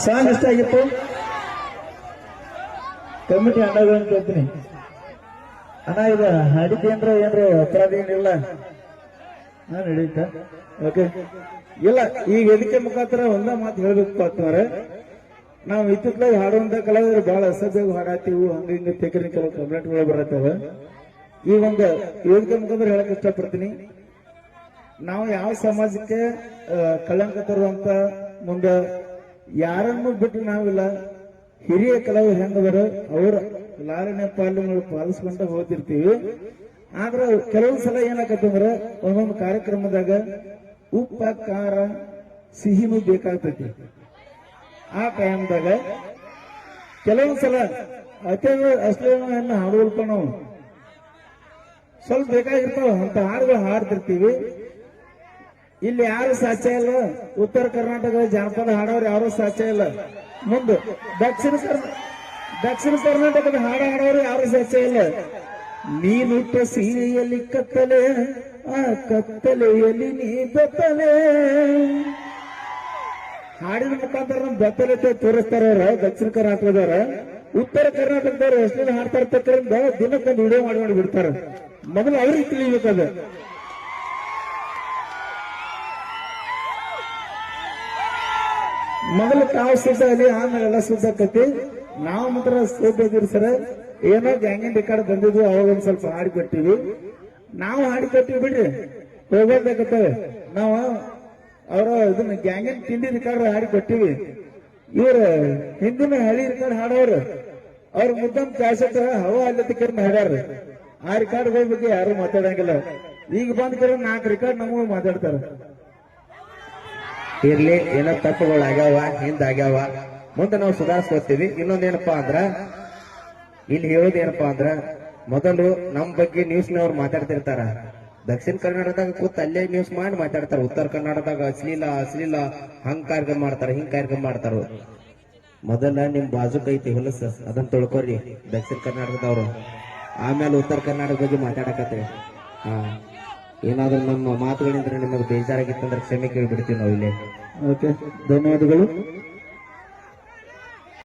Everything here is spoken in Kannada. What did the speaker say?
ಸಾಂಗ್ ಇಷ್ಟ ಆಗಿತ್ತು. ಕಮಿಟಿ ಅಣ್ಣಗಳನ್ನು ಕೇಳ್ತೀನಿ. ಅಣ್ಣ ಇದು ಹಾಡಿದ್ದೆ ಅಂದ್ರೆ ಏನ್ರಿ ಅಪರಾಧ ಏನಿಲ್ಲ, ನಡೀತಾ ಓಕೆ. ಇಲ್ಲ ಈಗ ವೇದಿಕೆ ಮುಖಾಂತರ ಒಂದ ಮಾತು ಹೇಳ್ಬೇಕು ಅಂತಂದ್ರೆ, ನಾವು ಇತ್ತಿತ್ಲಾಗ ಹಾಡುವಂತ ಕಲಾವಿದರು ಬಹಳ ಅಸಭ್ಯವಾಗಿ ಹಾಡಾತೀವಿ, ಹಂಗ ಹಿಂಗ ತೆಗಿರಿ ಕೆಲವು ಕಂಪ್ಲೇಂಟ್ಗಳು ಬರತ್ತವ. ಈ ಒಂದು ವೇದಿಕೆ ಮುಖಾಂತರ ಹೇಳಕ್ ಇಷ್ಟಪಡ್ತೀನಿ, ನಾವು ಯಾವ ಸಮಾಜಕ್ಕೆ ಕಳಂಕ ತರುವಂತ ಮುಂದೆ ಯಾರನ್ನು ಬಿಟ್ಟು ನಾವಿಲ್ಲ. ಹಿರಿಯ ಕಲಾವಿದರು ಹೆಂಗವರು ಅವರ ಲಾಲನೆ ಪಾಲನೆಗಳು ಪಾಲಿಸ್ಕೊಂಡ ಹೋಗ್ತಿರ್ತೀವಿ. ಆದ್ರೆ ಕೆಲವೊಂದ್ ಸಲ ಏನಾಗತ್ತಂದ್ರ ಒಂದೊಂದು ಕಾರ್ಯಕ್ರಮದಾಗ ಉಪ್ಪ ಖಾರ ಸಿಹಿನೂ ಬೇಕಾಗ್ತೈತಿ. ಆ ಟೈಮ್ದಾಗ ಕೆಲವೊಂದ್ ಸಲ ಅಶ್ಲೀಲವನ್ನು ಹಾಡುವಲ್ಪ ನಾವು ಸ್ವಲ್ಪ ಬೇಕಾಗಿರ್ತಾವ ಅಂತ ಹಾಡುಗಳು ಹಾಡ್ತಿರ್ತೀವಿ. ಇಲ್ಲಿ ಯಾರು ಸಾಧ್ಯ ಇಲ್ಲ, ಉತ್ತರ ಕರ್ನಾಟಕದ ಜಾನಪದ ಹಾಡೋರು ಯಾರು ಸಾಧ್ಯ ಇಲ್ಲ. ಮುಂದೆ ದಕ್ಷಿಣ ಕರ್ನಾಟಕದ ಹಾಡ ಹಾಡೋರು ಯಾರು ಸಾಧ್ಯ ಇಲ್ಲ. ನೀನುಟ್ಟ ಸೀರೆಯಲ್ಲಿ ಕತ್ತಲೆ, ಆ ಕತ್ತಲೆಯಲ್ಲಿ ನೀ ಬೆತ್ತಲೆ. ಹಾಡಿನ ಮುಖಾಂತರ ನಮ್ ಬೆತ್ತಲೆ ತೋರಿಸ್ತಾರ ದಕ್ಷಿಣ ಕರ್ನಾಟಕದವ್ರ. ಉತ್ತರ ಕರ್ನಾಟಕದವ್ರು ಎಷ್ಟೇ ಹಾಡ್ತಾ ಇರ್ತಕ್ಕಂಥ ದಿನಕ್ಕೊಂದು ವಿಡಿಯೋ ಮಾಡಿ ಬಿಡ್ತಾರ. ಮೊದಲು ಅವ್ರಿಗೆ ತಿಳಿಬೇಕದ. ಮೊದಲು ತಾವು ಸುದ್ದ ಅಲ್ಲಿ, ಆಮೇಲೆ ಎಲ್ಲ ಸುದ್ದ ಆಕತಿ. ನಾವು ಮಾತ್ರ ಸುದ್ದಿದ್ರಿ ಸರ. ಏನೋ ಗ್ಯಾಂಗಿನ ರೆಕಾರ್ಡ್ ಬಂದಿದ್ವಿ, ಅವಾಗ ಒಂದ್ ಸ್ವಲ್ಪ ಹಾಡಿ ಕೊಟ್ಟಿವಿ. ನಾವು ಹಾಡಿ ಕೊಟ್ಟಿವಿ ಬಿಡ್ರಿ, ಹೋಗೋದಾಗತ್ತವೆ. ನಾವು ಅವರ ಇದನ್ನ ಗ್ಯಾಂಗಿನ ತಿಂಡಿ ರೆಕಾರ್ಡ್ ಹಾಡಿ ಕೊಟ್ಟಿವಿ. ಇವ್ರ ಹಿಂದಿನ ಹಳಿ ರೆಕಾರ್ಡ್ ಹಾಡೋರು ಅವ್ರ ಮುದ್ದಮ್ ಕ್ಯಾಸೆಟ್ ಹವಾ ಅಲ್ಲದಕ್ಕೆ ಹಾಡ್ಯಾರ. ಆ ರೆಕಾರ್ಡ್ಗಳ ಬಗ್ಗೆ ಯಾರು ಮಾತಾಡಂಗಿಲ್ಲ. ಈಗ ಬಂದ್ ಕರೆ 4 ರೆಕಾರ್ಡ್ ನಮಗೂ ಮಾತಾಡ್ತಾರ. ಇರ್ಲಿ, ಏನೋ ತಪ್ಪುಗಳು ಆಗ್ಯಾವ, ಹಿಂದಾಗ್ಯಾವ, ಮುಂದೆ ನಾವು ಸುಧಾರಿಸ್ಕೊತೀವಿ. ಇನ್ನೊಂದೇನಪ್ಪಾ ಅಂದ್ರ, ಇಲ್ಲಿ ಹೇಳೋದೇನಪ್ಪಾ ಅಂದ್ರ, ಮೊದಲು ನಮ್ ಬಗ್ಗೆ ನ್ಯೂಸ್ನವ್ರು ಮಾತಾಡ್ತಿರ್ತಾರ. ದಕ್ಷಿಣ ಕರ್ನಾಟಕದಾಗ ಕೂತ್ ಅಲ್ಲೇ ನ್ಯೂಸ್ ಮಾಡಿ ಮಾತಾಡ್ತಾರ. ಉತ್ತರ ಕರ್ನಾಟಕದಾಗ ಅಶ್ಲೀಲ ಹಂಗ್ ಕಾರ್ಯಕ್ರಮ ಮಾಡ್ತಾರ, ಹಿಂಗ್ ಕಾರ್ಯಕ್ರಮ ಮಾಡ್ತಾರ. ಮೊದಲ ನಿಮ್ ಬಾಜುಕ್ ಐತಿ ಹೊಲಸ, ಅದನ್ನ ತೊಳ್ಕೊರಿ ದಕ್ಷಿಣ ಕರ್ನಾಟಕದವ್ರು. ಆಮೇಲೆ ಉತ್ತರ ಕರ್ನಾಟಕ ಬಗ್ಗೆ ಮಾತಾಡಕತ್ತೇವೆ. ಏನಾದ್ರೂ ನಮ್ಮ ಮಾತುಗಳಿಂದ ನಿಮಗೆ ಬೇಜಾರಾಗಿತ್ತಂದ್ರೆ ಕ್ಷಮೆ ಕೇಳ್ಬಿಡ್ತೀವಿ ನಾವು ಇಲ್ಲಿ. ಓಕೆ, ಧನ್ಯವಾದಗಳು.